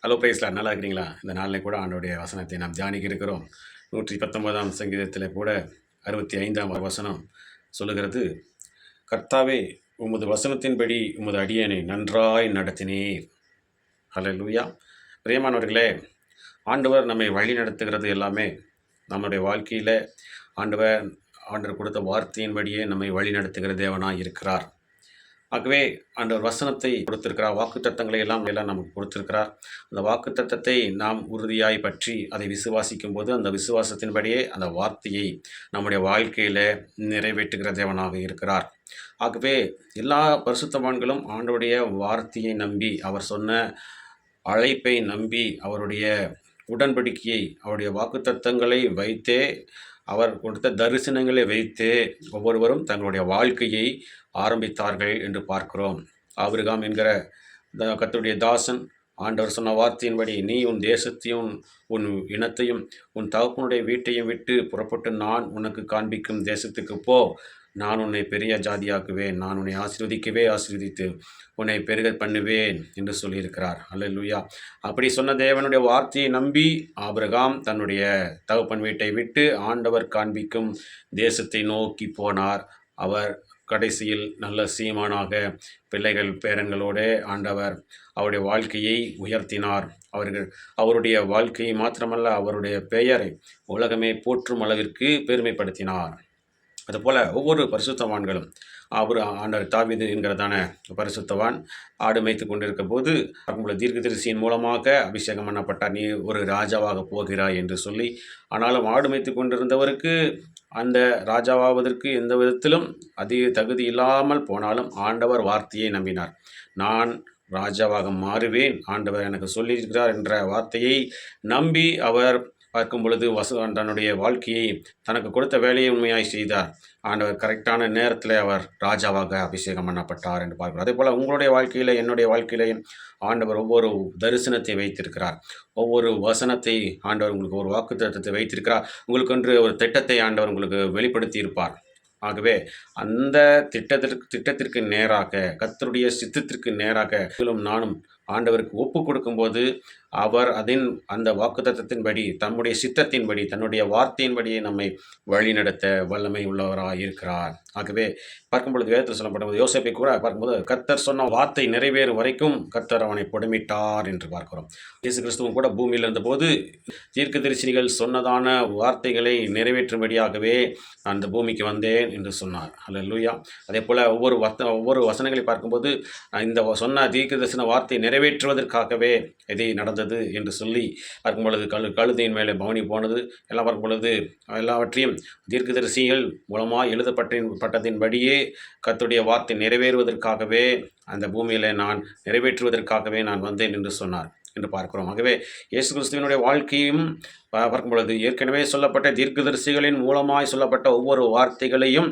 Hello பிரைஸ்லாம், நல்லா இருக்கிறீங்களா? இந்த நாளில் கூட ஆண்டவருடைய வசனத்தை நாம் தியானிக்க இருக்கிறோம். 119ஆம் சங்கீதத்தில் கூட 65ஆம் வசனம் சொல்லுகிறது, கர்த்தாவே உமது வசனத்தின்படி உமது அடியேனை நன்றாய் நடத்தினீர். ஹல்லேலூயா. பிரியமானவர்களே, ஆண்டவர் நம்மை வழி நடத்துகிறது எல்லாமே நம்முடைய வாழ்க்கையில் ஆண்டவர் கொடுத்த வார்த்தையின்படியே நம்மை வழி நடத்துகிற தேவனாய் இருக்கிறார். ஆகவே ஆண்டவர் வசனத்தை கொடுத்திருக்கிறார், வாக்குத்தத்தங்களை எல்லாம் நமக்கு கொடுத்திருக்கிறார். அந்த வாக்குத்தத்தத்தை நாம் உறுதியாய் பற்றி அதை விசுவாசிக்கும் போது அந்த விசுவாசத்தின்படியே அந்த வார்த்தையை நம்முடைய வாழ்க்கையில் நிறைவேற்றுகிற தேவனாக இருக்கிறார். ஆகவே எல்லா பரிசுத்தவான்களும் ஆண்டவருடைய வார்த்தையை நம்பி, அவர் சொன்ன அழைப்பை நம்பி, அவருடைய உடன்படிக்கையை, அவருடைய வாக்குத்தத்தங்களை வைத்தே, அவர் கொடுத்த தரிசனங்களை வைத்து ஒவ்வொருவரும் தங்களுடைய வாழ்க்கையை ஆரம்பித்தார்கள் என்று பார்க்கிறோம். ஆபிரகாம் என்கிற கர்த்தருடைய தாசன் ஆண்டவர் சொன்ன வார்த்தையின்படி, நீ உன் தேசத்தையும் உன் இனத்தையும் உன் தகப்பனுடைய வீட்டையும் விட்டு புறப்பட்டு நான் உனக்கு காண்பிக்கும் தேசத்துக்கு போ, நான் உன்னை பெரிய ஜாதியாக்குவேன், நான் உன்னை ஆசீர்வதித்து உன்னை பெருக பண்ணுவேன் என்று சொல்லியிருக்கிறார். அல்லேலூயா. அப்படி சொன்ன தேவனுடைய வார்த்தையை நம்பி ஆபிரகாம் தன்னுடைய தகப்பன் வீட்டை விட்டு ஆண்டவர் காண்பிக்கும் தேசத்தை நோக்கி போனார். அவர் கடைசியில் நல்ல சீமானாக பிள்ளைகள் பேரன்களோடு ஆண்டவர் அவருடைய வாழ்க்கையை உயர்த்தினார். அவருடைய வாழ்க்கையை மாத்திரமல்ல, அவருடைய பெயரை உலகமே போற்றும் அளவிற்கு பெருமைப்படுத்தினார். அதுபோல் ஒவ்வொரு பரிசுத்தவான்களும், ஆண்டவர் தாவீது என்கிறதான பரிசுத்தவான் ஆடு மேய்த்து கொண்டிருக்க போது அவங்கள தீர்க்கதரிசியின் மூலமாக அபிஷேகம் பண்ணப்பட்டார், நீ ஒரு ராஜாவாக போகிறாய் என்று சொல்லி. ஆனாலும் ஆடு மேய்த்து கொண்டிருந்தவருக்கு அந்த ராஜாவாவதற்கு எந்த விதத்திலும் அதிக தகுதி இல்லாமல் போனாலும் ஆண்டவர் வார்த்தையை நம்பினார். நான் ராஜாவாக மாறுவேன், ஆண்டவர் எனக்கு சொல்லியிருக்கிறார் என்ற வார்த்தையை நம்பி அவர் பார்க்கும் பொழுது தன்னுடைய வாழ்க்கையை, தனக்கு கொடுத்த வேலையை உண்மையாய் செய்தார். ஆண்டவர் கரெக்டான நேரத்தில் அவர் ராஜாவாக அபிஷேகம் பண்ணப்பட்டார் என்று பார்க்கிறோம். அதே போல் உங்களுடைய வாழ்க்கையில், என்னுடைய வாழ்க்கையிலையும் ஆண்டவர் ஒவ்வொரு தரிசனத்தை வைத்திருக்கிறார். ஒவ்வொரு வசனத்தை ஆண்டவர் உங்களுக்கு ஒரு வாக்குத்தத்தத்தை வைத்திருக்கிறார். உங்களுக்கு ஒரு திட்டத்தை ஆண்டவர் உங்களுக்கு வெளிப்படுத்தி இருப்பார். ஆகவே அந்த திட்டத்திற்கு நேராக, கர்த்தருடைய சித்தத்திற்கு நேராக நானும் ஆண்டவருக்கு ஒப்பு கொடுக்கும்போது அவர் அந்த வாக்குத்தத்தத்தின்படி, தம்முடைய சித்தத்தின்படி, தன்னுடைய வார்த்தையின்படியே நம்மை வழிநடத்த வல்லமை உள்ளவராக இருக்கிறார். ஆகவே பார்க்கும்பொழுது வேதத்தில் சொல்லப்படும்போது, யோசேப்பை கூட பார்க்கும்போது கர்த்தர் சொன்ன வார்த்தை நிறைவேறும் வரைக்கும் கர்த்தர் அவனை புடமிட்டார் என்று பார்க்கிறோம். இயேசு கிறிஸ்துவும் கூட பூமியில் இருந்தபோது தீர்க்கதரிசிகள் சொன்னதான வார்த்தைகளை நிறைவேற்றும்படியாகவே அந்த பூமிக்கு வந்தேன் என்று சொன்னார். அல்லேலூயா. அதே போல் ஒவ்வொரு வசனங்களை பார்க்கும்போது இந்த சொன்ன தீர்க்கதரிசன வார்த்தை நிறைவேற்றுவதற்காகவே எதை நடந்தது என்று சொல்லி பார்க்கும் பொழுது கழுதையின் மேலே பவனி போனது எல்லாம் பார்க்கும் பொழுது எல்லாவற்றையும் தீர்க்கதரிசிகள் மூலமாக எழுதப்பட்டதின்படியே கர்த்தருடைய வார்த்தை நிறைவேறுவதற்காகவே அந்த பூமியில் நான் நிறைவேற்றுவதற்காகவே நான் வந்தேன் என்று சொன்னார் என்று பார்க்கிறோம். ஆகவே இயேசு கிறிஸ்துவினுடைய வாழ்க்கையும் பார்க்கும் பொழுது ஏற்கனவே சொல்லப்பட்ட தீர்க்கதரிசிகளின் மூலமாய் சொல்லப்பட்ட ஒவ்வொரு வார்த்தைகளையும்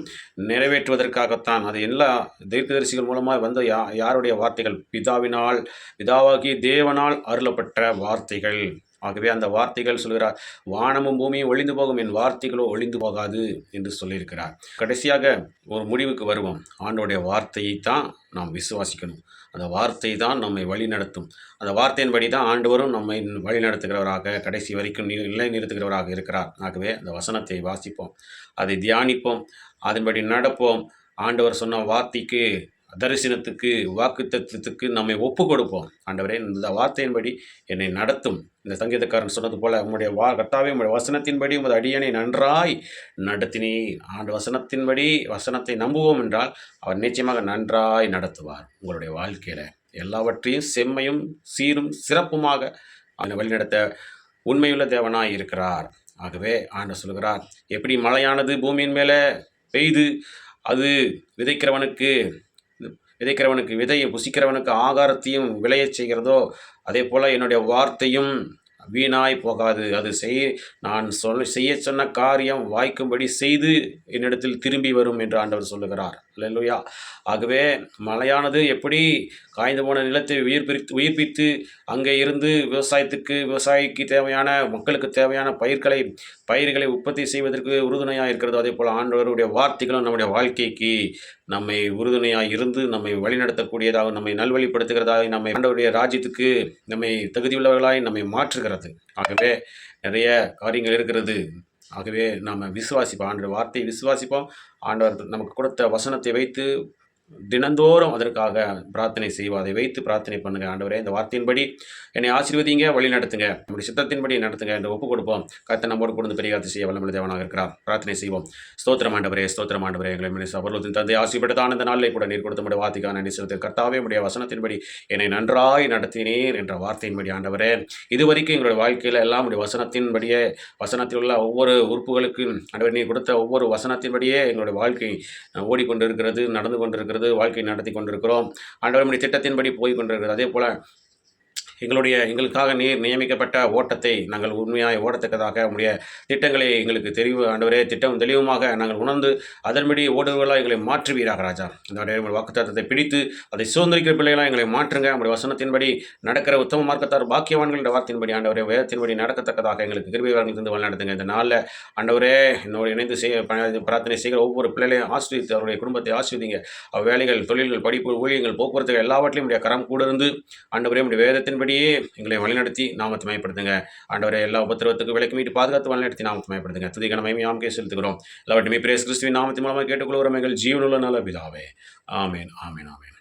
நிறைவேற்றுவதற்காகத்தான். அது எல்லா தீர்க்கதரிசிகள் மூலமாய் வந்த யாருடைய வார்த்தைகள்? பிதாவாகிய தேவனால் அருளப்பட்ட வார்த்தைகள். ஆகவே அந்த வார்த்தைகள் சொல்கிறார், வானமும் பூமியும் ஒழிந்து போகும், என் வார்த்தைகளோ ஒழிந்து போகாது என்று சொல்லியிருக்கிறார். கடைசியாக ஒரு முடிவுக்கு வருவோம். ஆண்டோடைய வார்த்தையை தான் நாம் விசுவாசிக்கணும். அந்த வார்த்தை தான் நம்மை வழி நடத்தும். அந்த வார்த்தையின்படி தான் ஆண்டவரும் நம்மை வழி நடத்துகிறவராக, கடைசி வரைக்கும் நிலை நிறுத்துகிறவராக இருக்கிறார். ஆகவே அந்த வசனத்தை வாசிப்போம், அதை தியானிப்போம், அதன்படி நடப்போம். ஆண்டவர் சொன்ன வார்த்தைக்கு, தரிசனத்துக்கு, வாக்குத்தத்தத்துக்கு நம்மை ஒப்பு கொடுப்போம். ஆண்டவரே, இந்த வார்த்தையின்படி என்னை நடத்தும். இந்த சங்கீதக்காரன் சொன்னது போல, உம்முடைய கர்த்தாவே உம்முடைய வசனத்தின்படி உமது அடியனை நன்றாய் நடத்தினீர். வசனத்தை நம்புவோம் என்றால் அவர் நிச்சயமாக நன்றாய் நடத்துவார். உங்களுடைய வாழ்க்கையில் எல்லாவற்றையும் செம்மையும் சீரும் சிறப்புமாக அவனை வழிநடத்த உண்மையுள்ள தேவனாய் இருக்கிறார். ஆகவே ஆண்டவர் சொல்கிறார், எப்படி மழையானது பூமியின் மேலே பெய்து அது விதைக்கிறவனுக்கு விதையை, புசிக்கிறவனுக்கு ஆகாரத்தையும் விளையச் செய்கிறதோ, அதே போல் என்னுடைய வார்த்தையும் வீணாய் போகாது. அது நான் செய்ய சொன்ன காரியம் வாய்க்கும்படி செய்து என்னிடத்தில் திரும்பி வரும் என்று ஆண்டவர் சொல்லுகிறார். அல்லேலூயா. ஆகவே மழையானது எப்படி காய்ந்து போன நிலத்தை உயிர்ப்பித்து அங்கே இருந்து விவசாயிக்கு தேவையான, மக்களுக்கு தேவையான பயிர்களை உற்பத்தி செய்வதற்கு உறுதுணையாக இருக்கிறதோ, அதேபோல் ஆண்டவருடைய வார்த்தைகளும் நம்முடைய வாழ்க்கைக்கு நம்மை உறுதுணையாக இருந்து நம்மை வழிநடத்தக்கூடியதாக, நம்மை நல்வழிப்படுத்துகிறதாக, நம்மை ஆண்டவருடைய ராஜ்யத்துக்கு நம்மை தகுதியுள்ளவர்களாய் நம்மை மாற்றுகிறது. ஆகவே நிறைய காரியங்கள் இருக்கிறது. ஆகவே நாம் விசுவாசிப்போம், ஆண்டவர் வார்த்தையை விசுவாசிப்போம். ஆண்டவர் நமக்கு கொடுத்த வசனத்தை வைத்து தினந்தோறும் அதற்காக பிரார்த்தனை செய்வோம். அதை வைத்து பிரார்த்தனை பண்ணுங்க. ஆண்டவரே, இந்த வார்த்தையின்படி என்னை ஆசீர்வதிங்க, வழி நடத்துங்க, நம்முடைய சித்தத்தின்படி நடத்துங்க என்று ஒப்புக் கொடுப்போம். கர்த்தர் நம்மோடு கொடுத்து பெரிய காரியத்தை செய்ய வல்லமையுள்ள தேவனாக இருக்கிறார். பிரார்த்தனை செய்வோம். ஸ்தோத்திரம் ஆண்டவரே, ஸ்தோத்திரம் ஆண்டவரே. எங்களை பரலோகத்தின் தந்தை, ஆசீர்வதித்தான இந்த நாளிலே கூட நீர் கொடுத்த நம்முடைய வார்த்தைக்கான நன்றி செலுத்துகிறேன். கர்த்தாவே, உம்முடைய வசனத்தின்படி என்னை நன்றாய் நடத்தினீர் என்ற வார்த்தையின்படி ஆண்டவரே, இதுவரைக்கும் எங்களுடைய வாழ்க்கையில் எல்லாம் உடைய வசனத்தில் உள்ள ஒவ்வொரு உறுப்புகளுக்கு ஆண்டவரே நீர் கொடுத்த ஒவ்வொரு வசனத்தின்படியே எங்களுடைய வாழ்க்கை ஓடிக்கொண்டிருக்கிறது, நடந்து கொண்டிருக்கிறது, வாழ்க்கை நடத்தி கொண்டிருக்கிறோம். ஆண்டவர் நம்முடைய திட்டத்தின்படி போய் கொண்டிருக்கிறது. அதே போல எங்களுக்காக நீர் நியமிக்கப்பட்ட ஓட்டத்தை நாங்கள் உண்மையாய் ஓடத்தக்கதாக உடைய திட்டங்களை எங்களுக்கு ஆண்டவரே, திட்டம் தெளிவுமாக நாங்கள் உணர்ந்து அதன்படி ஓடுவர்களாக எங்களை மாற்றுவீராக ராஜா. இந்த வாக்குத்தத்தத்தை பிடித்து அதை சுதந்திரிக்கிற பிள்ளைகளாக எங்களை மாற்றுங்க. நம்முடைய வசனத்தின்படி நடக்கிற உத்தம மார்க்கத்தார் பாக்கியவான்கள் என்ற வார்த்தையின்படி ஆண்டவரே, வேதத்தின்படி நடக்கத்தக்கதாக எங்களுக்கு கிருபை இருந்து வழிநடத்துங்க. இந்த நாளில் ஆண்டவரே, என்னோடு இணைந்து பிரார்த்தனை செய்கிற ஒவ்வொரு பிள்ளைகளையும் ஆசிரியத்து அவருடைய குடும்பத்தை ஆசிரியங்க. வேலைகள், தொழில்கள், படிப்பு, ஊழியங்கள், போக்குவரத்துகள் எல்லாவற்றையும் உடைய கரம் கூட இருந்து ஆண்டவரே உடைய வேதத்தின்படியே எங்களை வழிநடத்தி நாமத்தை மயப்படுத்துங்க. ஆண்டவரே, எல்லா உபத்திரவத்துக்கு விலக்கி மீட்டு பாதுகாத்து வழிநடத்தி நாமத்தை மயப்படுத்துங்க. துதிகன மகிமையாம் செலுத்துகிறோம். எல்லாவற்றுமே பிரேஸ் கிறிஸ்துவின் நாமத்தின் மூலமாக கேட்டுக்கொள்கிறோம் எங்கள் ஜீவனுள்ள நல்ல பிதாவே. ஆமேன், ஆமேன், ஆமேன்.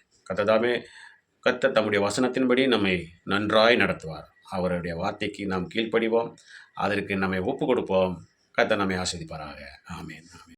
கர்த்தர் தம்முடைய வசனத்தின்படி நம்மை நன்றாய் நடத்துவார். அவருடைய வார்த்தைக்கு நாம் கீழ்ப்படிவோம், அதற்கு நம்மை ஒப்பு கொடுப்போம். கர்த்தர் நம்மை ஆசீர்வதிப்பாராக. ஆமேன், ஆமேன்.